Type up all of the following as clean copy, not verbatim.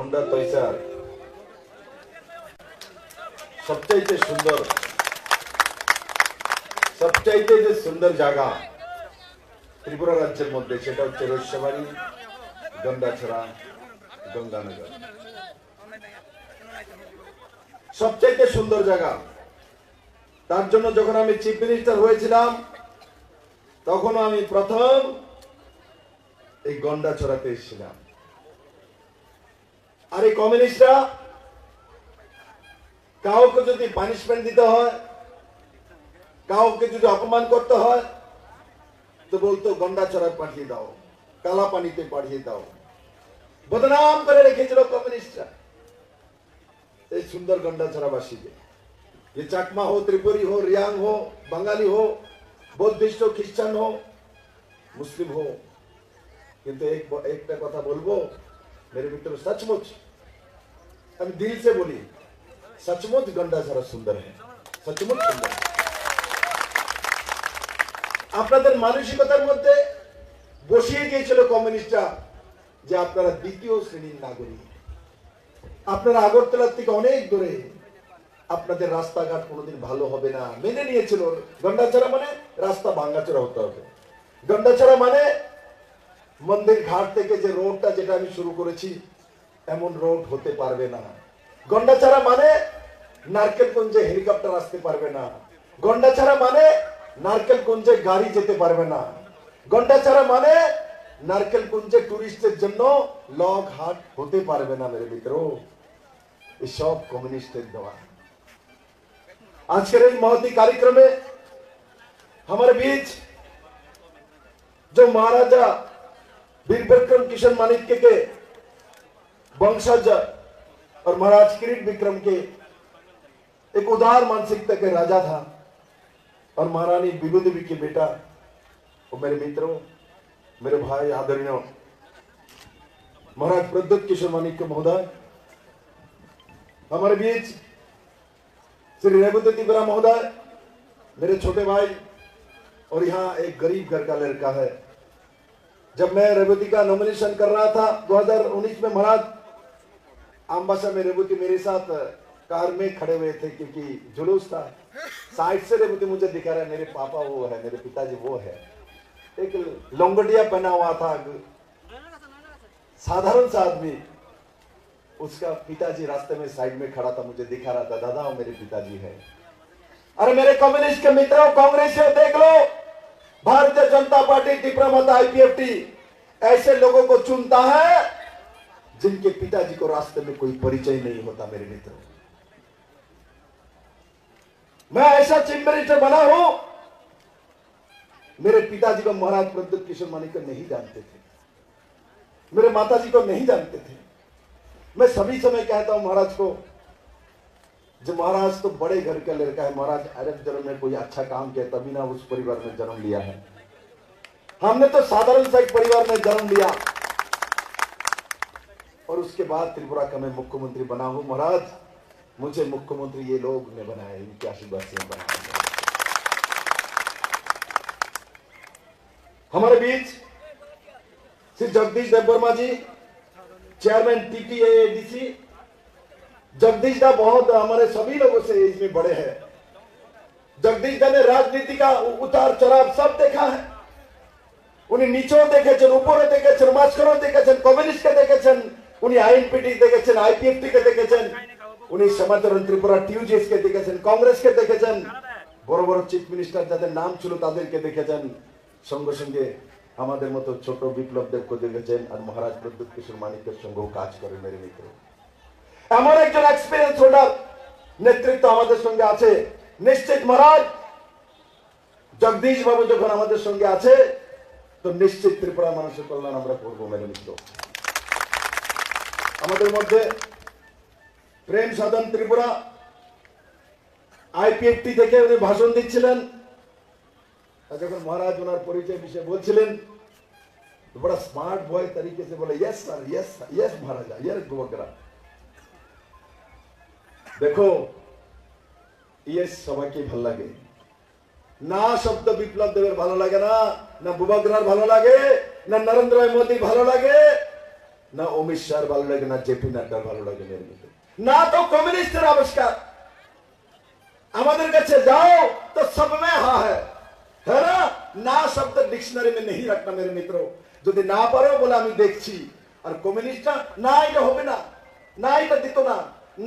গন্ডা তৈসার সবচাইতে সুন্দর জায়গা ত্রিপুরা রাজ্যের মধ্যে, সেটা হচ্ছে রস্যাবাড়ি, গন্ডাছড়া, গঙ্গানগর। সবচাইতে সুন্দর জায়গা। তার জন্য যখন আমি চিফ মিনিস্টার হয়েছিলাম তখনও আমি প্রথম এই গন্ডাছড়াতে এসেছিলাম। আর এই কমিউনিস্টরা কাউকে যদি পানিশমেন্ট দিতে হয়, কাউকে যদি অপমান করতে হয়, তো বলতো গন্ডাছড়ায় পাঠিয়ে দাও, কালা পানিতে পাঠিয়ে দাও। বদনাম করে রেখেছিল কমিউনিস্টরা এই সুন্দর গন্ডাছড়াবাসীকে। ये चाकमा हो, त्रिपुरी हो, रियांग हो, बंगाली हो, बौद्धिस्ट हो, ख्रिस्टान हो, मुस्लिम हो, किंतु एक कथा बोलबो मेरे मित्र, सचमुच আমি दिल से बोली, सचमुच গন্ডাছড়া सुंदर है, सचमुच सुंदर। আপনাদের মানসিকতার মধ্যে বসিয়ে দিয়েছিল কমিউনিস্টরা যে আপনারা দ্বিতীয় শ্রেণীর নাগরিক, আপনারা আগরতলা থেকে অনেক দূরে, আপনাদের রাস্তাঘাট কোনোদিন ভালো হবে না, মেনে নিয়েছিল। গন্ডাছড়া মানে রাস্তা ভাঙাচোরা হতে হবে। গন্ডাছড়া মানে মন্দির ঘাট থেকে যে রোডটা, যেটা আমি শুরু করেছি, এমন রোড হতে পারবে না। গন্ডাছড়া মানে নারকেলগঞ্জে হেলিকপ্টার আসতে পারবে না। গন্ডাছড়া মানে নারকেলগঞ্জে গাড়ি যেতে পারবে না। গন্ডাছড়া মানে নারকেলগঞ্জে টুরিস্টের জন্য লগ হাট হতে পারবে না। मेरे मित्रों, ये सब कम्युनिस्टेर देवा। आज के महती कार्यक्रम में हमारे बीच जो महाराजा वीर विक्रम किशन माणिक्य के वंशज और महाराज किरीट विक्रम के एक उदार मानसिकता के राजा था, और महारानी विभू देवी के बेटा, और मेरे मित्रों, मेरे भाई आदरणीय महाराज प्रद्युत किशोर माणिक्य महोदय, हमारे बीच श्री रेवती तिवारी महोदय, मेरे छोटे भाई, और यहाँ एक गरीब घर का लड़का है। जब मैं रेवती का नॉमिनेशन कर रहा था 2019 में, महाराज अम्बासा में रेवती मेरे साथ कार में खड़े हुए थे, क्योंकि जुलूस था। साइड से रेवती मुझे दिखा रहा है, मेरे पापा वो है, मेरे पिताजी वो है। एक लोंगटिया पहना हुआ था, साधारण सा आदमी, उसका पिताजी रास्ते में साइड में खड़ा था, मुझे दिखा रहा था, दादा वो मेरे पिताजी है। अरे मेरे कम्युनिस्ट के मित्रों, कांग्रेसियों, देख लो, भारतीय जनता पार्टी, त्रिपुरा मत आईपीएफटी ऐसे लोगों को चुनता है जिनके पिताजी को रास्ते में कोई परिचय नहीं होता। मेरे मित्रों, मैं ऐसा चीफ मिनिस्टर बना हूं, मेरे पिताजी को महाराज प्रद्युत किशोर माणिक्य नहीं जानते थे, मेरे माताजी को नहीं जानते थे। मैं सभी समय कहता हूं महाराज को, जो महाराज तो बड़े घर का लड़का है, महाराज अरब जन्म में कोई अच्छा काम किया तभी ना उस परिवार में जन्म लिया है। हमने तो साधारण सा एक परिवार में जन्म लिया, और उसके बाद त्रिपुरा का मैं मुख्यमंत्री बना हूं। महाराज मुझे मुख्यमंत्री ये लोग ने बनाया, इनके आशीर्वाद से बनाया। हमारे बीच श्री जगदीश देववर्मा जी, चेयरमैन टीटीएडीसी। जगदीश दा बहुत हमारे सभी लोगों से एज में बड़े हैं। जगदीश दा ने राजनीति का उतार चढ़ाव सब देखा है। उन्हें नीचों देखे, ऊपर देखे, मास्करों देखे, कम्युनिस्ट के देखे, उन्हें आईएनपीटी देखे, आईपीएफटी के देखे, उन्हें समाचार त्रिपुरा टीयूजीएस के देखे, कांग्रेस के देखे, बड़ बड़ चीफ मिनिस्टर যাদের নাম ছিল তাদেরকে দেখেছেন, সঙ্গে সঙ্গে আমাদের মতো ছোট বিপ্লব দেবকে দেখেছেন, আর মহারাজ প্রদ্যুৎ কিশোর মাণিক্যের সঙ্গেও কাজ করে। मेरे मित्र, এমন একজন এক্সপেরিয়েন্স হোল্ডার নেতৃত্ব আমাদের সঙ্গে আছে। নিশ্চিত মহারাজ জগদীশ বাবু যখন আমাদের সঙ্গে আছে, তো নিশ্চিত ত্রিপুরা মানুষের কল্যাণ আমরা করব। मेरे मित्र, আমাদের মধ্যে প্রেম সাধন ত্রিপুরা आईपीएफटी থেকে উনি ভাষণ দিচ্ছিলেন, যখন মহারাজ ওনার পরিচয় বিষয়ে বলছিলেন, तो बड़ा स्मार्ट बॉय तरीके से बोले, यस सर, यस यस महाराजा, यस गोवकरा। देखो ये সবাইকে ভালো লাগে না, শব্দ বিপ্লব দেবের ভালো লাগে না, না বুবাগ্রার ভালো লাগে, না নরেন্দ্র মোদী ভালো লাগে, না অমিত শাহ ভালো লাগে, না জেপি নাড্ডা ভালো লাগে মেরে মিত্র, না তো কমিউনিস্টের আবিষ্কার। আমাদের কাছে যাও তো सब में हाँ है ना, না শব্দ ডিকশনারি में नहीं रखना मेरे मित्रों। যদি না পারো বলে আমি দেখছি, আর কমিউনিস্টরা না এটা হবে না, না এটা দিত না,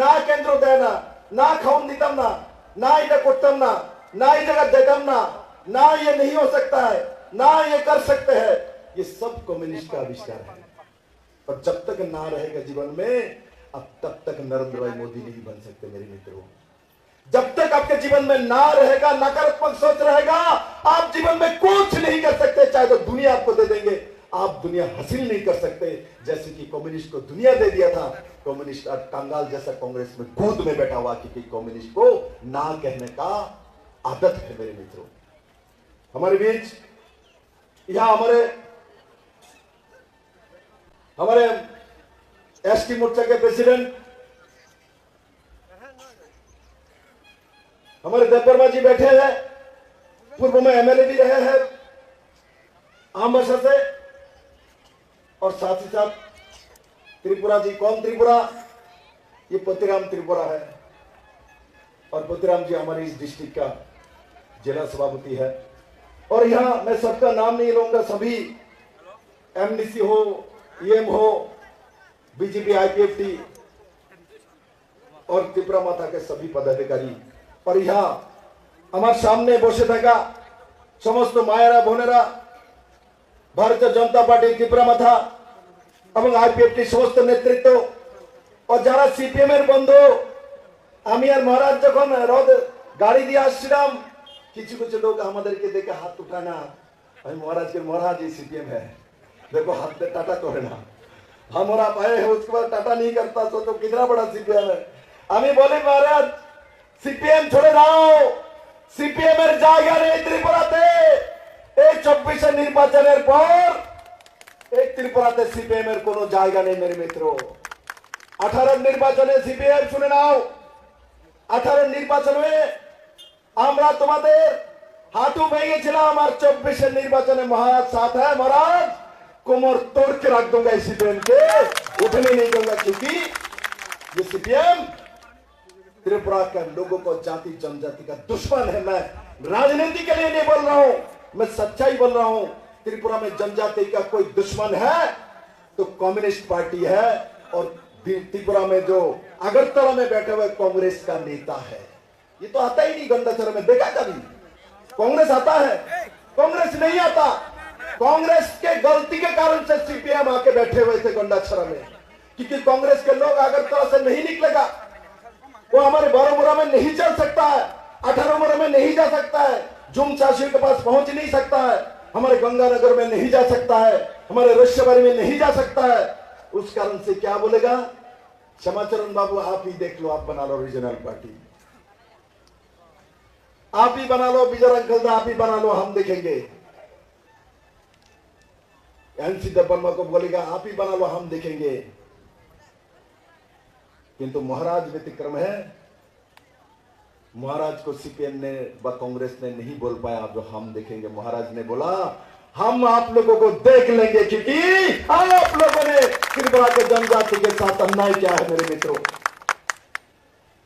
না কেন্দ্র দেয় না, না খাওন দিতাম না, না এটা করতাম না, ना ये जगह देताम ना ये नहीं हो सकता है, ना ये कर सकते हैं, ये सब कम्युनिस्ट का आविष्कार है। और जब तक ना रहेगा जीवन में, अब तब तक नरेंद्र भाई मोदी नहीं बन सकते मेरे मित्रों। जब तक आपके जीवन में ना रहेगा, नकारात्मक सोच रहेगा, आप जीवन में कुछ नहीं कर सकते। चाहे तो दुनिया आपको दे देंगे, आप दुनिया हासिल नहीं कर सकते। जैसे कि कम्युनिस्ट को दुनिया दे दिया था, कम्युनिस्ट आज कंगाल जैसा कांग्रेस में गोद में बैठा हुआ, क्योंकि कम्युनिस्ट को ना कहने का आदत है मेरे मित्रों। हमारे बीच यहां हमारे एसटी मोर्चा के प्रेसिडेंट हमारे देव वर्मा जी बैठे हैं, पूर्व में एमएलए भी रहे हैं आमबसा से, और साथ ही साथ त्रिपुरा जी, कौन त्रिपुरा, ये पोतीराम त्रिपुरा है, और पोतीराम जी हमारे इस डिस्ट्रिक्ट का जिला सभापति है। और यहां मैं सबका नाम नहीं लूंगा, सभी एमडीसी हो, ईएम हो, बीजेपी, आईपीएफटी और त्रिपुरा माता के सभी पदाधिकारी, और यहां हमारे सामने बसे থাকা সমস্ত মায়েরা বোনেরা, ভারতীয় জনতা পার্টি ত্রিপুরা মাথা এবং আইপিএফটি সমস্ত নেতৃত্ব, और যারা সিপিএম এর বন্ধু, আমি আর মহারাজ যখন রথ গাড়ি দিয়ে আসছিলাম, কিছু কিছু লোক আমাদেরকে দেখে হাত উঠায় না। আমি মহারাজকে, महाराज ये सीपीएम है, देखो हाथ पे टाटा करे ना, हमारा पाए है उसके बाद टाटा नहीं करता, तो कितना बड़ा सीपीएम है। আমি বলি महाराज सीपीएम छोड़े দাও, सीपीएम এর জায়গা নেই ত্রিপুরাতে। এই 24 নির্বাচনের পর এই ত্রিপুরাতে सीपीएम এর কোনো জায়গা নেই मेरे मित्रों। 18 নির্বাচনে सीपीएम শুনে নাও, 18 নির্বাচনে আমরা তোমাদের হাঁটু ভেঙেছিলাম, আর 24 নির্বাচনে महाराज साथ है, महाराज कोमर तोड़ के रख दूंगा इस सीपीएम के, उठने नहीं दूंगा, क्योंकि ये सीपीएम त्रिपुरा के लोगों को जाति जनजाति का दुश्मन है। मैं राजनीति के लिए नहीं बोल रहा हूं, मैं सच्चाई बोल रहा हूं। त्रिपुरा में जनजाति का कोई दुश्मन है तो कम्युनिस्ट पार्टी है, और त्रिपुरा में जो अगरतला में बैठे हुए कांग्रेस का नेता है। ये तो आता ही नहीं गंडाचरा में, देखा कभी कांग्रेस आता है? कांग्रेस नहीं आता। कांग्रेस के गलती के कारण से सीपीएम आके बैठे हुए थे गंडाचरा में, क्योंकि कांग्रेस के लोग अगरतला से नहीं निकलेगा, वो हमारे बारामूला में नहीं चल सकता है, 18 में नहीं जा सकता है, जुम चाशी के पास पहुंच नहीं सकता है, हमारे गंगानगर में नहीं जा सकता है, हमारे रश्यबारी में नहीं जा सकता है। उस कारण से क्या बोलेगा, क्षमाचरण बाबू आप ही देख लो, आप बना लो रीजनल पार्टी, आप ही बना लो, विजय अंकल आप ही बना लो, हम देखेंगे। एनसी देव वर्मा को बोलेगा आप ही बना लो, हम देखेंगे। किंतु महाराज व्यतिक्रम है, महाराज को सीपीएम ने व कांग्रेस ने नहीं बोल पाया जो हम देखेंगे। महाराज ने बोला हम आप लोगों को देख लेंगे, क्योंकि आप लोगों ने त्रिपुरा के जनजाति के साथ अन्याय किया है मेरे मित्रों।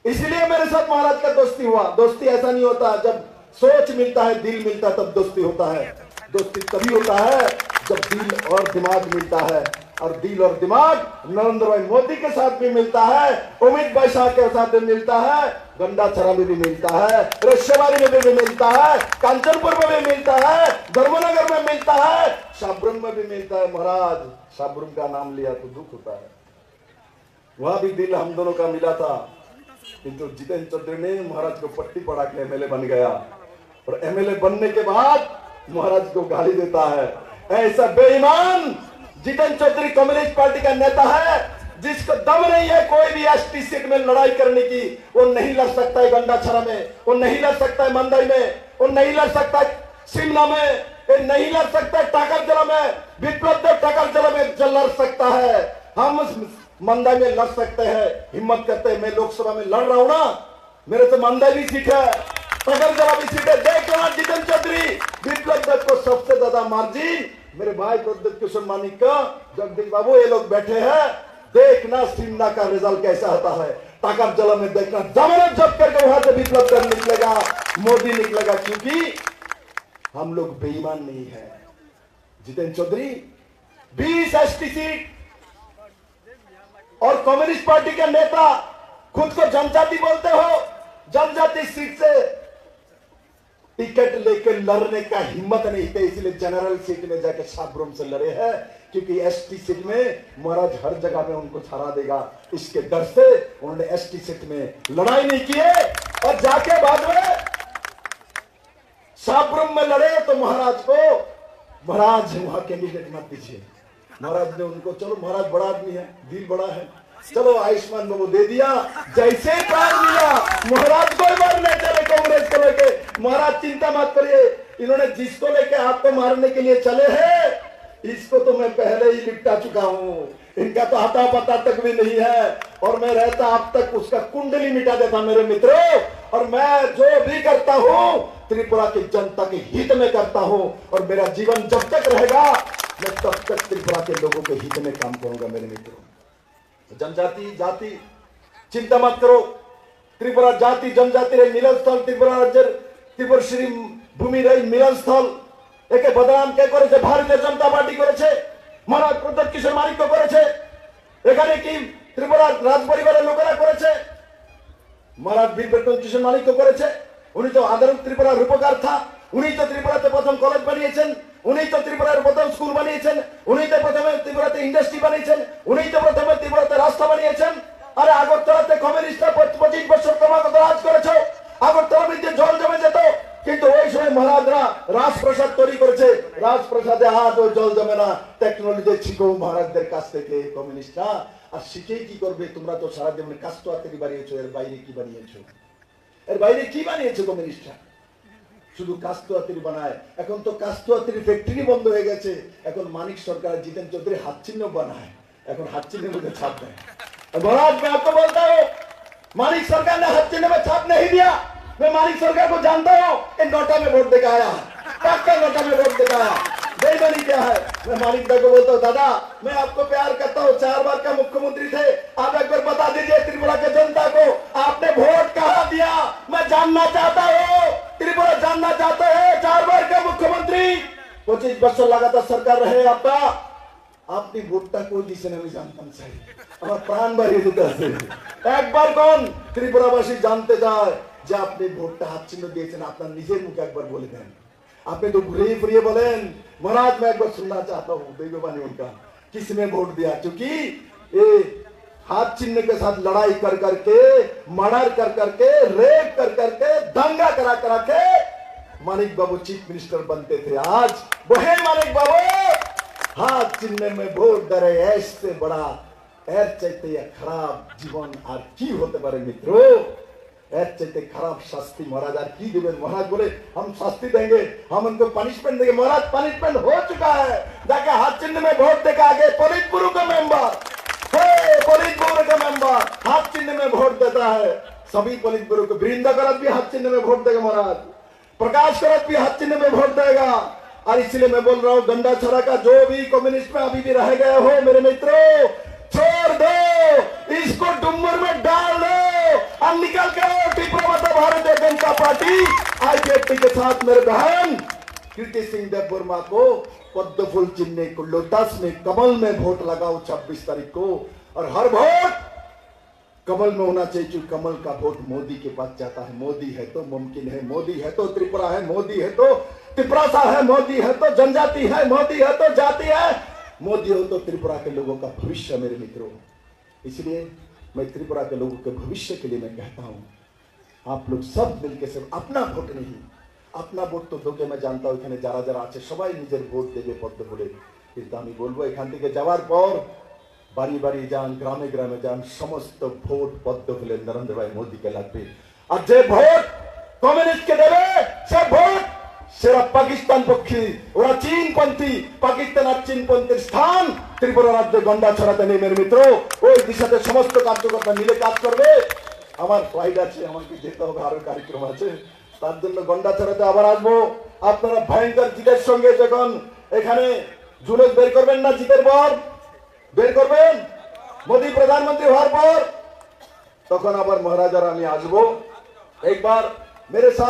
इसलिए मेरे साथ महाराज का दोस्ती हुआ। दोस्ती ऐसा नहीं होता जब सोच मिलता है, दिल मिलता है, तब दोस्ती होता है। दोस्ती तभी होता है जब दिल और दिमाग मिलता है, और दिल और दिमाग नरेंद्र भाई मोदी के साथ भी मिलता है, अमित भाई शाह के साथ भी मिलता है, गंडाचरा में भी मिलता है, रश्यबारी में भी मिलता है, कांचनपुर में भी मिलता है, धर्मनगर में मिलता है, शाबरुम में भी मिलता है। महाराज शाबरुम का नाम लिया तो दुख होता है, वहां भी दिल हम दोनों का मिला था, किंतु जितेंद्र चौधरी ने महाराज को पट्टी पड़ा के एमएलए बन गया, और एमएलए बनने के बाद महाराज को गाली देता है। ऐसा बेईमान जितेंद्र चौधरी कम्युनिस्ट पार्टी का नेता है, जिसको दम नहीं है कोई भी एसटी सीट में लड़ाई करने की। वो नहीं लड़ सकता है गंडाछरा में, वो नहीं लड़ सकता है मंदाई में, वो नहीं लड़ सकता है शिमला में, वो नहीं लड़ सकता है टाकरजला में, विप्लव देव टाकरजला में लड़ सकता है। हम मंदाई में लड़ सकते हैं, हिम्मत करते हैं। मैं लोकसभा में लड़ रहा हूं ना, मेरे से मंदाई भी सीट है, टाकरजला भी सीट है। देख लो जितेंद्र चौधरी, विप्लव देव को सबसे ज्यादा मार्जिन मेरे भाई प्रद्युत किशोर मानिक का, जगदीश बाबू, ये लोग बैठे हैं, देखना सिमना का रिजल्ट कैसा होता है। ताकत जला में देखना, जमानत जब्त करके वहां से विप्लव कर निकलेगा, मोदी निकलेगा, क्योंकि हम लोग बेईमान नहीं है। जितेंद्र चौधरी 20 एसटी सीट और कम्युनिस्ट पार्टी के नेता खुद को जनजाति बोलते हो, जनजाति सीट से टिकट लेकर लड़ने का हिम्मत नहीं थे, इसलिए जनरल सीट में जाकर साबरम से लड़े हैं, क्योंकि एसटी सीट में महाराज हर जगह में उनको हरा देगा, इसके डर से उन्होंने एसटी सीट में लड़ाई नहीं किए और जाके बाद में साबरम में लड़े। तो महाराज को, महाराज वहां कैंडिडेट मत दीजिए, महाराज ने उनको, चलो महाराज बड़ा आदमी है, दिल बड़ा है, चलो आयुष्मान बाबू दे दिया, जैसे प्यार मिला महाराज को मारने चले कांग्रेस को लेके। महाराज चिंता मत करिए, इन्होंने जिसको लेके आपको मारने के लिए चले हैं, इसको तो मैं पहले ही निपटा चुका हूँ, इनका तो आता पता तक भी नहीं है, और मैं रहता अब तक उसका कुंडली मिटा देता मेरे मित्रों। और मैं जो भी करता हूँ त्रिपुरा की जनता के हित में करता हूँ, और मेरा जीवन जब तक रहेगा मैं तब तक त्रिपुरा के लोगों के हित में काम करूंगा मेरे मित्रों। जनजाति जाति चिंता मत करो, त्रिपुरा जाति जनजाति रे मिलन स्थल, त्रिपुरा राज्य त्रिपुर श्री भूमि रे मिलन स्थल। একে বদনাম কে করেছে? ভারতীয় জনতা পার্টি করেছে, মহারাজ প্রদ্যোৎ কিশোর মানিক্য করেছে, এখানে কি ত্রিপুরা রাজ পরিবারের লোকেরা করেছে, মহারাজ বীর প্রদ্যোৎ কিশোর মানিক্য করেছে। উনি তো আদরক ত্রিপুরার রূপকার থা, উনি তো ত্রিপুরাতে প্রথম কলেজ বানিয়েছেন, উনি তো ত্রিপুরার প্রথম স্কুল বানিয়েছেন, উনি তো প্রথমে ত্রিপুরাতে ইন্ডাস্ট্রি বানিয়েছেন, উনি তো প্রথমে ত্রিপুরাতে রাস্তা বানিয়েছেন। আরে আগরতলাতে কমিউনিস্টরা 25 বছর ক্রমাগত রাজ করেছে, আগরতলা মধ্যে জল জমে যেত, কিন্তু ওই সময় মহারাজরা রাজপ্রাসাদ তৈরি করেছে, রাজপ্রাসাদে আজ ওই জল জমে না, টেকনোলজি শিখো মহারাজদের কাছ থেকে কমিউনিস্টরা। আর শিখে কি করবে? তোমরা তো সারা জীবনে কাস্তুয়াতেরি বানিয়েছো, এর বাইরে কি বানিয়েছো? এর বাইরে কি বানিয়েছো কমিউনিস্টরা? শুধু কাস্তুয়াতেরি বানায়। এখন তো কাস্তুয়াতেরি ফ্যাক্টরি বন্ধ হয়ে গেছে, এখন মানিক সরকার জিতেন চৌধুরী হাত চিহ্ন বানায়, এখন হাত চিহ্নের মধ্যে ছাপ দেয়। महाराज मैं आपको बोलता हूँ, मानिक सरकार ने हाथ चिन्ह में छाप नहीं दिया। मैं मानिक सरकार को जानता हूँ, इन नोटा में वोट देकर आया, पक्का नोटा में वोट देकर आया। बेईमानी क्या है? मैं मानिक दा को बोलता हूँ, दादा मैं आपको प्यार करता हूँ, 4 बार का मुख्यमंत्री थे, आप एक बार बता दीजिए त्रिपुरा के जनता को आपने वोट कहाँ दिया? मैं जानना चाहता हूँ, त्रिपुरा जानना चाहते हैं। 4 बार का मुख्यमंत्री, 25 वर्ष लगातार सरकार रहे आपका, আপনি ভোটটা কই দিয়েছেন আমি জানতাম চাই, আমার প্রাণ বাড়িয়ে দিতে আছে। একবার কোন ত্রিপুরাবাসী জানতে চায় যে আপনি ভোটটা হাত চিহ্ন দিয়েছেন, আপনার নিজের মুখে একবার বলে দেন। আপনি তো ঘুরিয়ে ফিরিয়ে বলেন महाराज मैं एक बार सुनना चाहता हूँ बेगोबानी उनका, किसने वोट दिया? क्योंकि ये हाथ चिन्ह के साथ लड़ाई कर करके, मर्डर कर करके, रेप कर करके, दंगा करा करा के मानिक बाबू चीफ मिनिस्टर बनते थे। आज वही मानिक बाबू हाथ चिन्ह में वोट दे रहे, ऐसे बड़ा एर चाहते खराब जीवन और की होते पारे मित्रों? एर चाहते खराब शास्ति महाराज और की देवें? महाराज बोले हम शास्ति देंगे, हम उनको पनिशमेंट देंगे। महाराज पनिशमेंट हो चुका है, जाके हाथ चिन्ह में वोट देकर आगे पोलित ब्यूरो का मेंबर, पोलित ब्यूरो का मेंबर हाथ चिन्ह में वोट देता है। सभी पोलित ब्यूरो को, वृंदा करत भी हाथ चिन्ह में वोट देगा महाराज, प्रकाश करत भी हाथ चिन्ह में वोट देगा। और इसलिए मैं बोल रहा हूँ गंडा छड़ा का जो भी कम्युनिस्ट में अभी भी रह गए हो मेरे मित्रों, छोड़ दो, इसको डुम्बर में डाल दो और निकल कर त्रिपुरा भारतीय जनता पार्टी आईपीएफटी के साथ मेरे बहन कृति सिंह देव वर्मा को पद्म फूल चिन्ह को लोटस में कमल में वोट लगाओ 26 तारीख को। और हर वोट कमल में होना चाहिए, क्योंकि कमल का वोट मोदी के पास जाता है। मोदी है तो मुमकिन है, मोदी है तो त्रिपुरा है, मोदी है तो त्रिपुरा है, मोदी है तो जनजाति है, मोदी है तो जाति है, मोदी हो तो त्रिपुरा के लोगों का भविष्य मेरे मित्रों। इसलिए मैं त्रिपुरा के लोगों के भविष्य के लिए मैं कहता हूं, आप लोग सब मिलकर सिर्फ अपना वोट नहीं, अपना वोट तो दोगे मैं जानता हूं, এখানে যারা যারা আছে সবাই নিজের ভোট দেবে পদ্ম ফুলে, কিন্তু আমি বলবো এখান থেকে যাওয়ার পর বাড়ি বাড়ি যান, গ্রামে গ্রামে যান, সমস্ত ভোট পদ্ম ফুলে নরেন্দ্র ভাই মোদীকে লাগবে। আর যে ভোট কমিউনিস্টকে দেবে সে ভোট সেরা পাকিস্তান পক্ষী, ওরা চীনপন্থী, পাকিস্তান আর চীনপন্থীর স্থান ত্রিপুরা রাজ্যে গন্ডা ছড়াতে নেই মেরে মিত্র। ওই দিশাতে সমস্ত কার্যকর্তা মিলে কাজ করবে। আমার ফ্লাইট আছে, আমাকে যেতে হবে, আরো কার্যক্রম আছে, তার জন্য গন্ডা ছড়াতে আবার আসবো। আপনারা ভয়ঙ্কর জিতের সঙ্গে যখন এখানে जुलूस बेर करবেন না জিতের পর বের করবেন মোদি প্রধানমন্ত্রী হওয়ার পর তখন আবার মহারাজার আমি আসবো একবার मेरे साथ